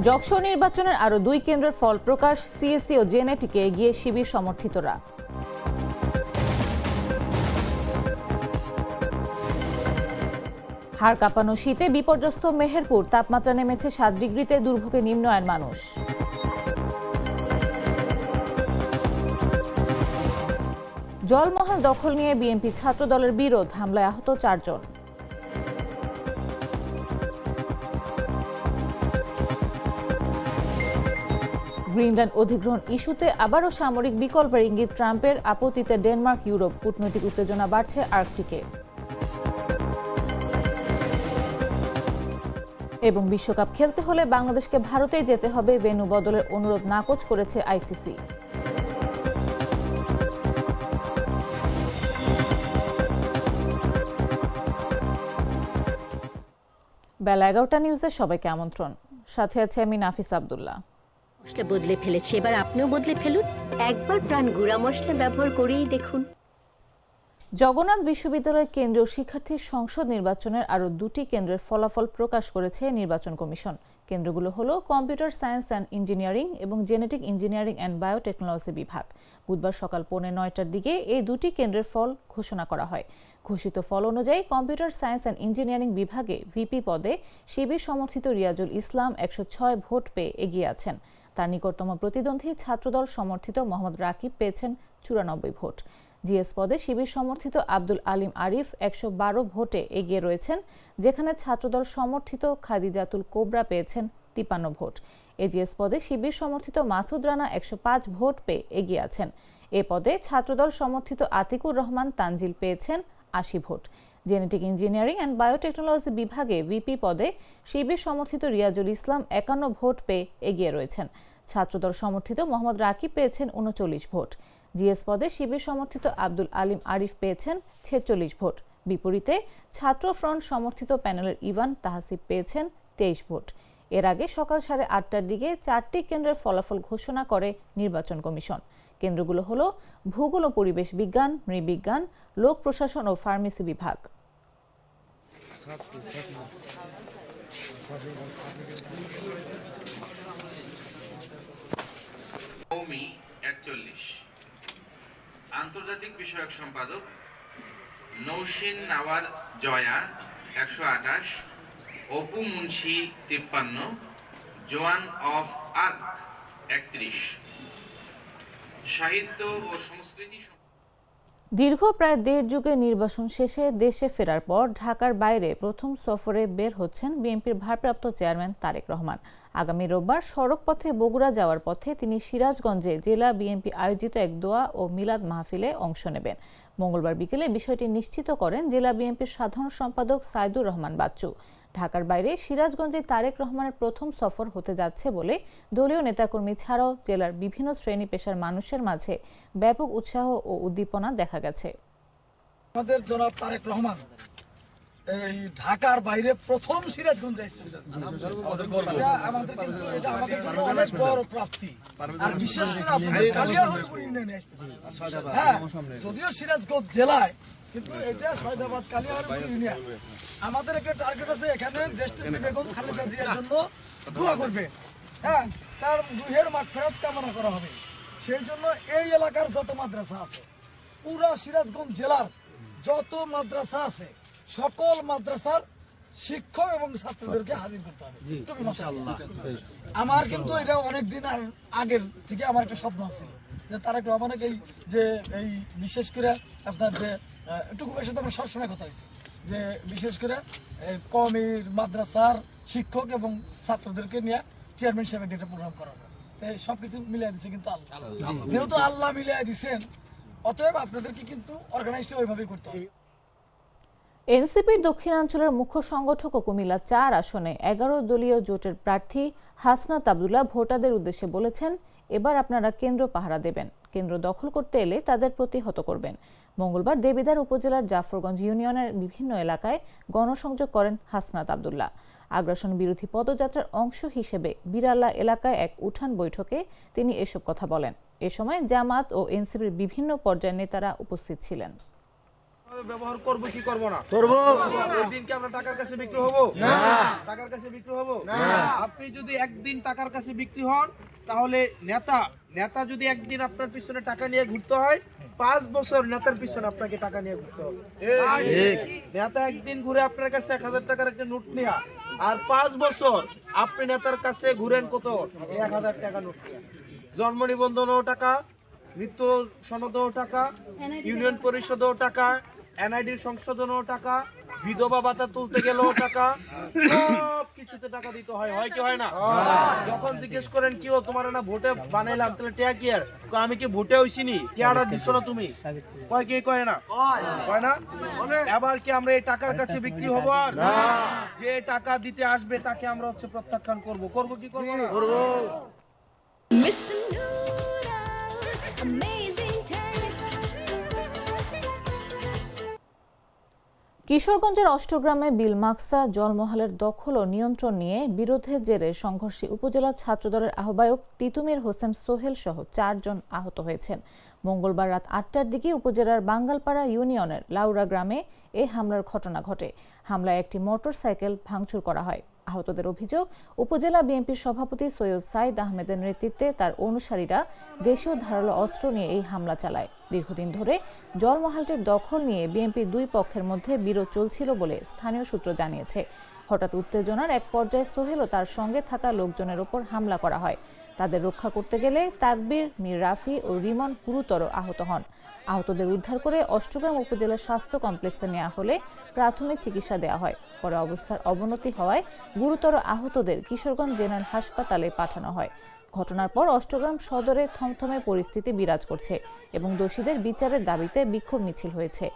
যশোর নির্বাচনের আরও 2 কেন্দ্রের ফল প্রকাশ, সিএসসি ও জেনেটিকে এগিয়ে শিবির সমর্থিতরা। হাড় কাঁপানো শীতে বিপর্যস্ত মেহেরপুর, তাপমাত্রা নেমেছে 7 ডিগ্রিতে, দুর্ভোগে নিম্ন আয়ের মানুষ। জলমহল দখল নিয়ে বিএনপি ছাত্র দলের বিরোধ, হামলায় আহত 4 জন। গ্রিনল্যান্ড অধিগ্রহণ ইস্যুতে আবারও সামরিক বিকল্পের ইঙ্গিত ট্রাম্পের, আপত্তিতে ডেনমার্ক, ইউরোপ। কূটনৈতিক উত্তেজনা বাড়ছে আর্কটিকে। এবং বিশ্বকাপ খেলতে হলে বাংলাদেশকে ভারতেই যেতে হবে, ভেন্যু বদলের অনুরোধ নাকচ করেছে আইসিসি। বেলা 11টা নিউজে সবাইকে আমন্ত্রণ। সাথে আছে আমি নাফিস আব্দুল্লাহ। মশলা বদলে ফেলেছি, এবার আপনিও বদলে ফেলুন। একবার প্রাণ গুঁড়া মশলা ব্যবহার করেই দেখুন। জগন্নাথ বিশ্ববিদ্যালয়ের কেন্দ্রীয় শিক্ষার্থী সংসদ নির্বাচনের আরও 2টি কেন্দ্রের ফলাফল প্রকাশ করেছে নির্বাচন কমিশন। কেন্দ্রগুলো হলো কম্পিউটার সায়েন্স অ্যান্ড ইঞ্জিনিয়ারিং এবং জেনেটিক ইঞ্জিনিয়ারিং অ্যান্ড বায়োটেকনোলজি বিভাগ। বুধবার সকাল 9:45টার দিকে এই 2টি কেন্দ্রের ফল ঘোষণা করা হয়। ঘোষিত ফল অনুযায়ী কম্পিউটার সায়েন্স অ্যান্ড ইঞ্জিনিয়ারিং বিভাগে ভিপি পদে শিবির সমর্থিত রিয়াজুল ইসলাম 106 ভোট পেয়ে এগিয়ে আছেন। তার নিকটতম প্রতিদ্বন্দ্বী ছাত্রদল সমর্থিত মোহাম্মদ রাকিব পেয়েছেন 94 ভোট। জিএস পদে শিবির সমর্থিত আব্দুল আলিম আরিফ 112 ভোটে এগিয়ে রয়েছেন, যেখানে ছাত্রদল সমর্থিত খাদিজাতুল কোবরা পেয়েছেন 53 ভোট। এজিএস পদে শিবির সমর্থিত মাসুদ রানা 105 ভোট পেয়ে এগিয়ে আছেন। এ পদে ছাত্রদল সমর্থিত আতিকুর রহমান তানজিল পেয়েছেন 80 vote. Genetic engineering and biotechnology বিভাগে ভিপি পদে শিবির সমর্থিত রিয়াজুল ইসলাম 51 ভোট পেয়ে এগিয়ে রয়েছেন। ছাত্রদল সমর্থিত মোহাম্মদ রাকিব পেয়েছেন 39 ভোট। জিএস পদে শিবির সমর্থিত আব্দুল আলিম আরিফ পেয়েছেন 46 ভোট। বিপরীতে ছাত্র ফ্রন্ট সমর্থিত প্যানেলের ইভান তাহসিব পেয়েছেন 23 ভোট। এর আগে সকাল 8:30টার দিকে 4টি কেন্দ্রের ফলাফল ঘোষণা করে নির্বাচন কমিশন। কেন্দ্রগুলো হলো ভূগোল ও পরিবেশ বিজ্ঞান, নৃবিজ্ঞান, লোক প্রশাসন ও ফার্মেসি বিভাগ। আন্তর্জাতিক বিষয়ক সম্পাদক নৌশিন নাওয়ার জয়া 128, অপু মুন্সি 53, জোয়ান অফ আর্ক 31। সাহিত্য ও সংস্কৃতি দীর্ঘ প্রায় 1.5 যুগের নির্বাচন শেষে দেশে ফেরার পর ঢাকার বাইরে প্রথম সফরে বের হচ্ছেন বিএনপির ভারপ্রাপ্ত চেয়ারম্যান তারেক রহমান। আগামী রোববার সড়ক পথে বগুড়া যাওয়ার পথে তিনি সিরাজগঞ্জে জেলা বিএনপি আয়োজিত এক দোয়া ও মিলাদ মাহফিলে অংশ নেবেন। মঙ্গলবার বিকেলে বিষয়টি নিশ্চিত করেন জেলা বিএনপির সাধারণ সম্পাদক সাইদুর রহমান বাচ্চু। ঢাকার বাইরে সিরাজগঞ্জে তারেক রহমানের প্রথম সফর হতে যাচ্ছে বলে দলীয় নেতাকর্মী ছাড়াও জেলার বিভিন্ন শ্রেণী পেশার মানুষের মাঝে ব্যাপক উৎসাহ ও উদ্দীপনা দেখা গেছে। আমাদের জনাব তারেক রহমান এই ঢাকার বাইরে প্রথম সিরাজগঞ্জে আসছে, আমাদের কিন্তু এটা আমাদের জন্য অনেক বড় প্রাপ্তি। আর বিশেষ করে আপনাদের কালিয়াকৈর ইউনিয়নে আসতেছে। হ্যাঁ, যদিও সিরাজগঞ্জ জেলায়, কিন্তু এটা সৈয়দাবাদ কালিয়াকৈর ইউনিয়ন। আমাদের একটা টার্গেট আছে, এখানে দেশটির বেগম খালেদা জিয়ার জন্য দোয়া করবে। হ্যাঁ, তার রুহের মাগফিরাত কামনা করা হবে। সেই জন্য এই এলাকার যত মাদ্রাসা আছে, পুরা সিরাজগঞ্জ জেলার যত মাদ্রাসা আছে, সকল মাদ্রাসার শিক্ষক এবং ছাত্রদেরকে হাজির করতে হবে। আমার কিন্তু এটা অনেকদিন আগের থেকে আমার একটা স্বপ্ন ছিল যে তারেক রহমানের এই বিশেষ করে আপনার যে টুকুবের সাথে আমার সবসময় কথা হয়েছে যে বিশেষ করে কওমির মাদ্রাসার শিক্ষক এবং ছাত্রদেরকে নিয়ে চেয়ারম্যান সাহেব একটা প্রোগ্রাম করানো। সবকিছু মিলিয়ে দিচ্ছে কিন্তু আল্লাহ, যেহেতু আল্লাহ মিলিয়ে দিচ্ছেন, অতএব আপনাদেরকে কিন্তু অর্গানাইজটা ওইভাবেই করতে হবে। এনসিপির দক্ষিণাঞ্চলের মুখ্য সংগঠক ও কুমিল্লা 4 আসনে 11 দলীয় জোটের প্রার্থী হাসনাত আব্দুল্লাহ ভোটারদের উদ্দেশ্যে বলেছেন, এবার আপনারা কেন্দ্র পাহারা দেবেন, কেন্দ্র দখল করতে এলে তাদের প্রতিহত করবেন। মঙ্গলবার দেবিদ্বার উপজেলার জাফরগঞ্জ ইউনিয়নের বিভিন্ন এলাকায় গণসংযোগ করেন হাসনাত আব্দুল্লাহ। আগ্রাসন বিরোধী পদযাত্রার অংশ হিসেবে বিরাল্লা এলাকায় এক উঠান বৈঠকে তিনি এসব কথা বলেন। এ সময় জামাত ও এনসিপির বিভিন্ন পর্যায়ের নেতারা উপস্থিত ছিলেন। ব্যবহার করব কি করব না করব ওই দিন কি আমরা টাকার কাছে বিক্রি হব না টাকার কাছে বিক্রি হব না আপনি যদি একদিন টাকার কাছে বিক্রি হন তাহলে নেতা যদি একদিন আপনার পিছনে টাকা নিয়ে ঘুরতে হয় 5 বছর নেতার পিছনে আপনাকে টাকা নিয়ে ঘুরতে হবে ঠিক নেতা একদিন ঘুরে আপনার কাছে 1000 টাকার একটা নোট নেয়া আর 5 বছর আপনি নেতার কাছে ঘুরেন কত 1000 টাকা নোট নেয়া জন্ম নিবন্ধনও টাকা মৃত্যু সনদও টাকা ইউনিয়ন পরিষদও টাকা এনআইডির সংশোধনও টাকা বিধবা ভাতা তুলতে গেলেও টাকা সব কিছুতে টাকা দিতে হয় হয় কি হয় না যখন জিজ্ঞেস করেন কি ও তোমার না ভোটে বানাইলাম তাহলে টিয়া কি আর আমি কি ভোটে হইছিনি টিয়াটা দিচ্ছ না তুমি কয় কি কয় না কয় না এবার কি আমরা এই টাকার কাছে বিক্রি হব আর যে টাকা দিতে আসবে তাকে আমরা হচ্ছে প্রত্যাখ্যান করব কি করব না করব Mr. Noodles, amazing taste. কিশোরগঞ্জের অষ্টগ্রামে বিলমাকসা জলমহলের দখল ও নিয়ন্ত্রণ নিয়ে বিরোধের জেরে সংঘর্ষে উপজেলা ছাত্রদলের আহ্বায়ক তিতুমির হোসেন সোহেল সহ 4 জন আহত হয়েছেন। মঙ্গলবার রাত 8টার দিকে উপজেলার বাঙ্গালপাড়া ইউনিয়নের লাউরা গ্রামে এ হামলার ঘটনা ঘটে। হামলায় একটি মোটরসাইকেল ভাঙচুর করা হয়। আহতদের অভিযোগ, উপজেলা বিএনপির সভাপতি সৈয়দ সাইদ আহমেদের নেতৃত্বে তার অনুসারীরা দেশীয় ধারালো অস্ত্র নিয়ে এই হামলা চালায়। দীর্ঘদিন ধরে জলমহলটির দখল নিয়ে বিএনপির দুই পক্ষের মধ্যে বিরোধ চলছিল বলে স্থানীয় সূত্র জানিয়েছে। হঠাৎ উত্তেজনার এক পর্যায়ে সোহেল ও তার সঙ্গে থাকা লোকজনের ওপর হামলা করা হয়। তাদের রক্ষা করতে গেলে তাকবীর, মীর রাফি ও রিমন গুরুতর আহত হন। আহতদের উদ্ধার করে অষ্টগ্রাম উপজেলা স্বাস্থ্য কমপ্লেক্সে নেওয়া হলে প্রাথমিক চিকিৎসা দেওয়া হয়। পরে অবস্থার অবনতি হওয়ায় গুরুতর আহতদের কিশোরগঞ্জ জেনারেল হাসপাতালে পাঠানো হয়। ঘটনার পর অষ্টগ্রাম সদরে থমথমে পরিস্থিতি বিরাজ করছে এবং দোষীদের বিচারের দাবিতে বিক্ষোভ মিছিল হয়েছে।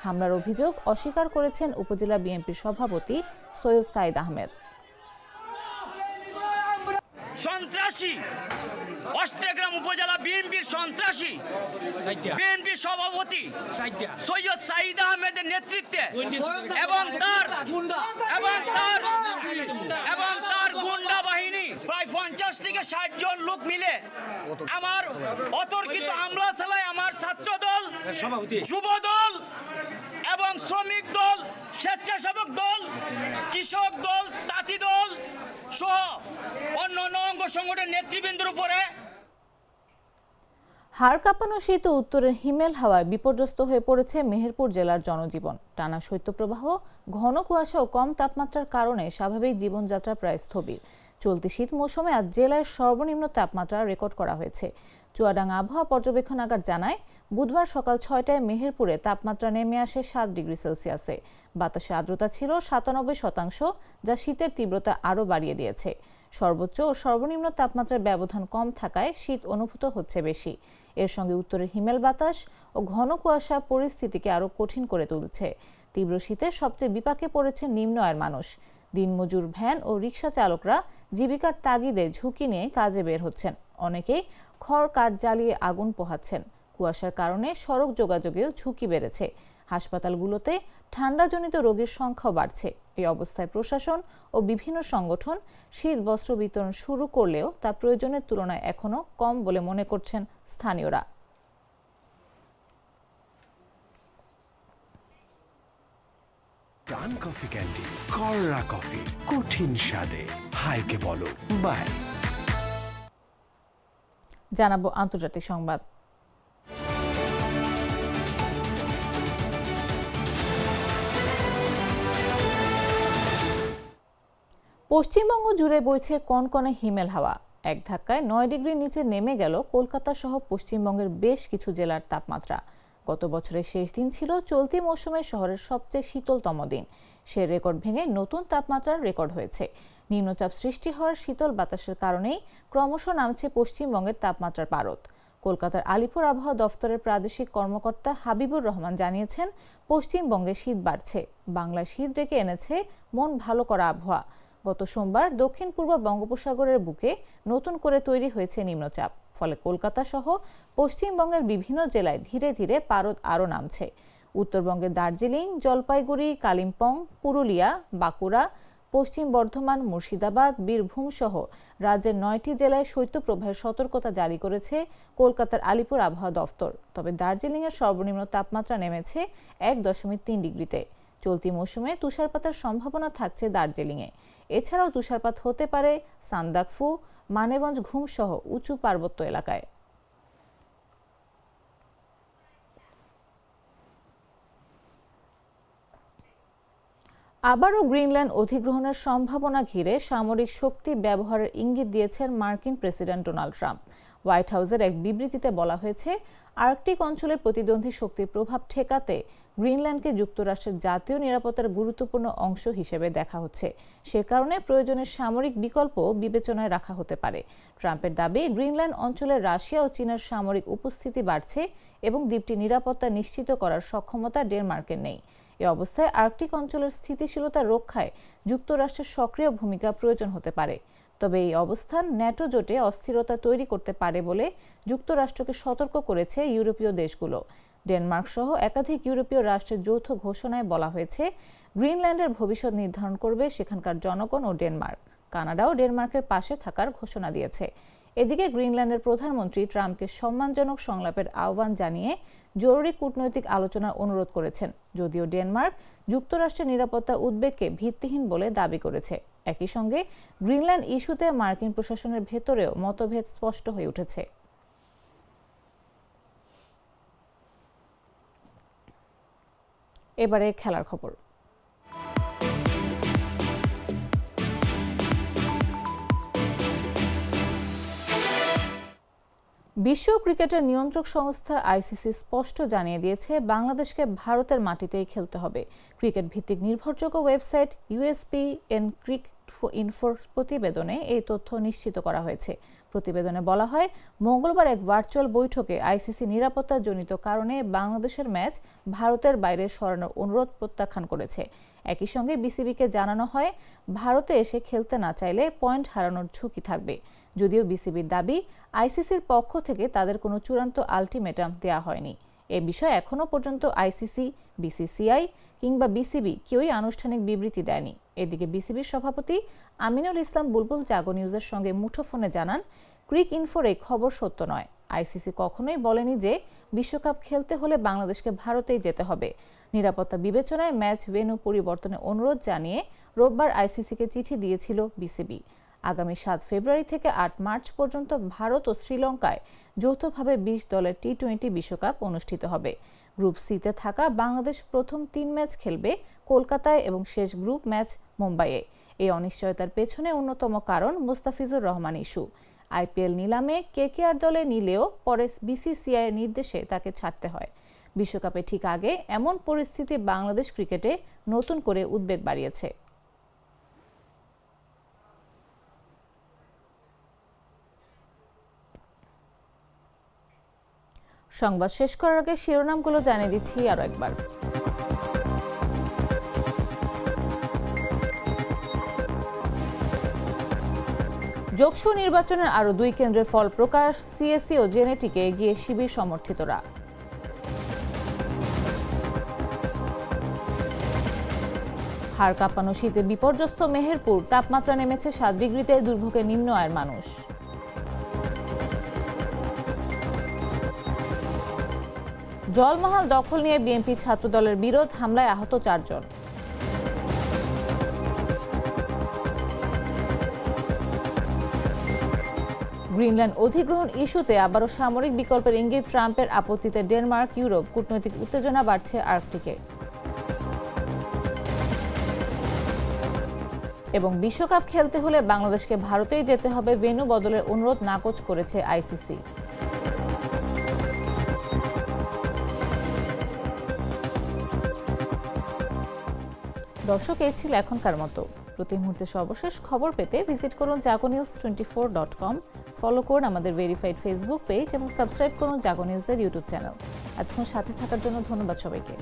হামলার অভিযোগ অস্বীকার করেছেন উপজেলা বিএনপির সভাপতি সৈয়দ সাইদ আহমেদ। সন্ত্রাসী অষ্টগ্রাম উপজেলা বিএনপির সন্ত্রাসী বিএনপির সভাপতি সৈয়দ সাইদ আহমেদের নেতৃত্বে এবং তার গুন্ডা বাহিনী প্রায় 50 থেকে 60 জন লোক মিলে আমার অতর্কিত হামলা চালায় আমার ছাত্র দল, যুব দল এবং শ্রমিক দল, স্বেচ্ছাসেবক দল, কৃষক দল, তাঁতি দল সহ অন্যান্য অঙ্গ সংগঠনের নেতৃবৃন্দের উপরে। হাড় কাঁপানো শীত ও উত্তরের হিমেল হাওয়ায় বিপর্যস্ত হয়ে পড়েছে মেহেরপুর জেলার জনজীবন। টানা শৈত্যপ্রবাহ, ঘন কুয়াশা ও কম তাপমাত্রার কারণে স্বাভাবিক জীবনযাত্রা প্রায় স্থবির। চলতি শীত মৌসুমে আজ জেলায় সর্বনিম্ন তাপমাত্রা রেকর্ড করা হয়েছে। চুয়াডাঙ্গা আবহাওয়া পর্যবেক্ষণাগার জানায়, বুধবার সকাল 6টায় মেহেরপুরে তাপমাত্রা নেমে আসে 7 ডিগ্রি সেলসিয়াসে। বাতাসে আর্দ্রতা ছিল 97%, যা শীতের তীব্রতা আরও বাড়িয়ে দিয়েছে। সর্বোচ্চ ও সর্বনিম্ন তাপমাত্রার ব্যবধান কম থাকায় শীত অনুভূত হচ্ছে বেশি। এর সঙ্গে উত্তরের হিমেল বাতাস ও ঘন কুয়াশা পরিস্থিতিকে আরও কঠিন করে তুলছে। তীব্র শীতে সবচেয়ে বিপাকে পড়েছে নিম্ন আয়ের মানুষ। দিনমজুর ভ্যান ও রিকশা চালকরা জীবিকার তাগিদে ঝুঁকি নিয়ে কাজে বের হচ্ছেন। অনেকেই খড় কাঠ জ্বালিয়ে আগুন পোহাচ্ছেন। কুয়াশার কারণে সড়ক যোগাযোগেও ঝুঁকি বেড়েছে। হাসপাতালগুলোতে ঠান্ডাজনিত রোগীর সংখ্যাও বাড়ছে। এই অবস্থায় প্রশাসন ও বিভিন্ন সংগঠন শীত বস্ত্র বিতরণ শুরু করলেও তা প্রয়োজনের তুলনায় এখনো কম বলে মনে করছেন স্থানীয়রা। প্রাণ কফি ক্যান্টিন, কররা কফি, কঠিন স্বাদে, হাইকে বলো বাই। জানাবো আন্তর্জাতিক সংবাদ। পশ্চিমবঙ্গ জুড়ে বইছে কনকনে হিমেল হাওয়া। এক ধাক্কায় 9 ডিগ্রির নিচে নেমে গেল কলকাতা সহ পশ্চিমবঙ্গের বেশ কিছু জেলার তাপমাত্রা। গত বছরের শেষ দিন ছিল চলতি মৌসুমে শহরের সবচেয়ে শীতলতম দিন। সে রেকর্ড ভেঙে নতুন তাপমাত্রার রেকর্ড হয়েছে। নিম্নচাপ সৃষ্টি হওয়ার শীতল বাতাসের কারণেই ক্রমশ নামছে পশ্চিমবঙ্গের তাপমাত্রার পারদ। কলকাতার আলিপুর আবহাওয়া দফতরের প্রাদেশিক কর্মকর্তা হাবিবুর রহমান জানিয়েছেন, পশ্চিমবঙ্গে শীত বাড়ছে। বাংলায় শীত ডেকে এনেছে মন ভালো করা আবহাওয়া। গত সোমবার দক্ষিণ পূর্ব বঙ্গোপসাগরের বুকে নতুন করে তৈরি হয়েছে নিম্নচাপ। ফলে কলকাতা সহ পশ্চিমবঙ্গের বিভিন্ন জেলায় ধীরে ধীরে পারদ আরও নামছে। উত্তরবঙ্গের দার্জিলিং, জলপাইগুড়ি, কালিম্পং, পুরুলিয়া, বাঁকুড়া, পশ্চিম বর্ধমান, মুর্শিদাবাদ, বীরভূম সহ রাজ্যের 9টি জেলায় শৈত্যপ্রবাহের সতর্কতা জারি করেছে কলকাতার আলিপুর আবহাওয়া দফতর। তবে দার্জিলিংয়ের সর্বনিম্ন তাপমাত্রা নেমেছে 1.3 ডিগ্রিতে। চলতি মৌসুমে তুষারপাতের সম্ভাবনা থাকছে দার্জিলিংয়ে। এছাড়াও তুষারপাত হতে পারে সান্দাকফু, মানেগঞ্জ, ঘুম সহ উঁচু পার্বত্য এলাকায়। আবারও গ্রিনল্যান্ড অধিগ্রহণের সম্ভাবনা ঘিরে সামরিক শক্তি ব্যবহারের ইঙ্গিত দিয়েছেন মার্কিন প্রেসিডেন্ট ডোনাল্ড ট্রাম্প। হোয়াইট হাউসের এক বিবৃতিতে বলা হয়েছে, আর্কটিক অঞ্চলের প্রতিদ্বন্দ্বী শক্তির প্রভাব ঠেকাতে গ্রিনল্যান্ডকে যুক্তরাষ্ট্রের জাতীয় নিরাপত্তার গুরুত্বপূর্ণ অংশ হিসেবে দেখা হচ্ছে। সে কারণে প্রয়োজনের সামরিক বিকল্প বিবেচনায় রাখা হতে পারে। ট্রাম্পের দাবি, গ্রিনল্যান্ড অঞ্চলে রাশিয়া ও চীনের সামরিক উপস্থিতি বাড়ছে এবং দ্বীপটি নিরাপত্তা নিশ্চিত করার সক্ষমতা ডেনমার্কের নেই। এ অবস্থায় আর্কটিক অঞ্চলের স্থিতিশীলতা রক্ষায় যুক্তরাষ্ট্রের সক্রিয় ভূমিকা প্রয়োজন হতে পারে। তবে এই অবস্থান ন্যাটো জোটে অস্থিরতা তৈরি করতে পারে বলে যুক্তরাষ্ট্রকে সতর্ক করেছে ইউরোপীয় দেশগুলো। ডেনমার্ক সহ একাধিক ইউরোপীয় রাষ্ট্রের যৌথ ঘোষণায় বলা হয়েছে, গ্রিনল্যান্ডের ভবিষ্যৎ নির্ধারণ করবে সেখানকার জনগণ ও ডেনমার্ক। কানাডাও ডেনমার্কের পাশে থাকার ঘোষণা দিয়েছে। এদিকে গ্রিনল্যান্ডের প্রধানমন্ত্রী ট্রাম্পকে সম্মানজনক সংলাপের আহ্বান জানিয়ে জরুরি কূটনৈতিক আলোচনার অনুরোধ করেছেন, যদিও ডেনমার্ক যুক্তরাষ্ট্রের নিরাপত্তা উদ্বেগকে ভিত্তিহীন বলে দাবি করেছে। একই সঙ্গে গ্রিনল্যান্ড ইস্যুতে মার্কিন প্রশাসনের ভেতরেও মতভেদ স্পষ্ট হয়ে উঠেছে। এবারে খেলার খবর। বিশ্ব ক্রিকেটের নিয়ন্ত্রক সংস্থা আইসিসি স্পষ্ট জানিয়ে দিয়েছে, বাংলাদেশকে ভারতের মাটিতেই খেলতে হবে। ক্রিকেট ভিত্তিক নির্ভরযোগ্য ওয়েবসাইট USPN ক্রিকইনফোর প্রতিবেদনে এই তথ্য নিশ্চিত করা হয়েছে। প্রতিবেদনে বলা হয়, মঙ্গলবার এক ভার্চুয়াল বৈঠকে আইসিসি নিরাপত্তাজনিত কারণে বাংলাদেশের ম্যাচ ভারতের বাইরে সরানোর অনুরোধ প্রত্যাখ্যান করেছে। একই সঙ্গে বিসিবিকে জানানো হয়, ভারতে এসে খেলতে না চাইলে পয়েন্ট হারানোর ঝুঁকি থাকবে। যদিও বিসিবির দাবি, আইসিসির পক্ষ থেকে তাদের কোনো চূড়ান্ত আলটিমেটাম দেওয়া হয়নি। এ বিষয়ে এখনও পর্যন্ত আইসিসি, বিসিসিআই কিংবা বিসিবি কেউই আনুষ্ঠানিক বিবৃতি দেয়নি। এদিকে বিসিবির সভাপতি আমিনুল ইসলাম বুলবুল জাগো নিউজের সঙ্গে মুঠোফোনে জানান, ক্রিকইনফোর এই খবর সত্য নয়। আইসিসি কখনোই বলেনি যে বিশ্বকাপ খেলতে হলে বাংলাদেশকে ভারতেই যেতে হবে। নিরাপত্তা বিবেচনায় ম্যাচ ভেন্যু পরিবর্তনের অনুরোধ জানিয়ে রোববার আইসিসিকে চিঠি দিয়েছিল বিসিবি। আগামী 7 ফেব্রুয়ারি থেকে 8 মার্চ পর্যন্ত ভারত ও শ্রীলঙ্কায় যৌথভাবে 20 দলের টি-20 বিশ্বকাপ অনুষ্ঠিত হবে। গ্রুপ সিতে থাকা বাংলাদেশ প্রথম 3 ম্যাচ খেলবে কলকাতায় এবং শেষ গ্রুপ ম্যাচ মুম্বাইয়ে। এই অনিশ্চয়তার পেছনে অন্যতম কারণ মুস্তাফিজুর রহমান ইস্যু। আইপিএল নিলামে কেকেআর দলে নিলেও পরে বিসিসিআই এর নির্দেশে তাকে ছাড়তে হয়। বিশ্বকাপে ঠিক আগে এমন পরিস্থিতি বাংলাদেশ ক্রিকেটে নতুন করে উদ্বেগ বাড়িয়েছে। সংবাদ শেষ করার আগে শিরোনামগুলো জানিয়ে দিচ্ছি আরো একবার। যোগসু নির্বাচনের আরো 2 কেন্দ্রের ফল প্রকাশ, সিএসসি ও জেনেটিকে এগিয়ে শিবির সমর্থিতরা। হাড় কাঁপানো শীতে বিপর্যস্ত মেহেরপুর, তাপমাত্রা নেমেছে 7 ডিগ্রিতে, দুর্ভোগে নিম্ন আয়ের মানুষ। জলমহল দখল নিয়ে বিএনপি ছাত্রদলের বিরোধ, হামলায় আহত 4 জন। গ্রিনল্যান্ড অধিগ্রহণ ইস্যুতে আবারও সামরিক বিকল্পের ইঙ্গিত ট্রাম্পের, আপত্তিতে ডেনমার্ক, ইউরোপ। কূটনৈতিক উত্তেজনা বাড়ছে আর্কটিকে। এবং বিশ্বকাপ খেলতে হলে বাংলাদেশকে ভারতেই যেতে হবে, ভেন্যু বদলের অনুরোধ নাকচ করেছে আইসিসি। দর্শক, এই ছিল এখনকার মতো। প্রতি মুহূর্তে সর্বশেষ খবর পেতে ভিজিট করুন jagonews24.com, ফলো করুন আমাদের ভেরিফাইড ফেসবুক পেজ এবং সাবস্ক্রাইব করুন জাগো নিউজের ইউটিউব চ্যানেল। এতক্ষণ সাথে থাকার জন্য ধন্যবাদ সবাইকে।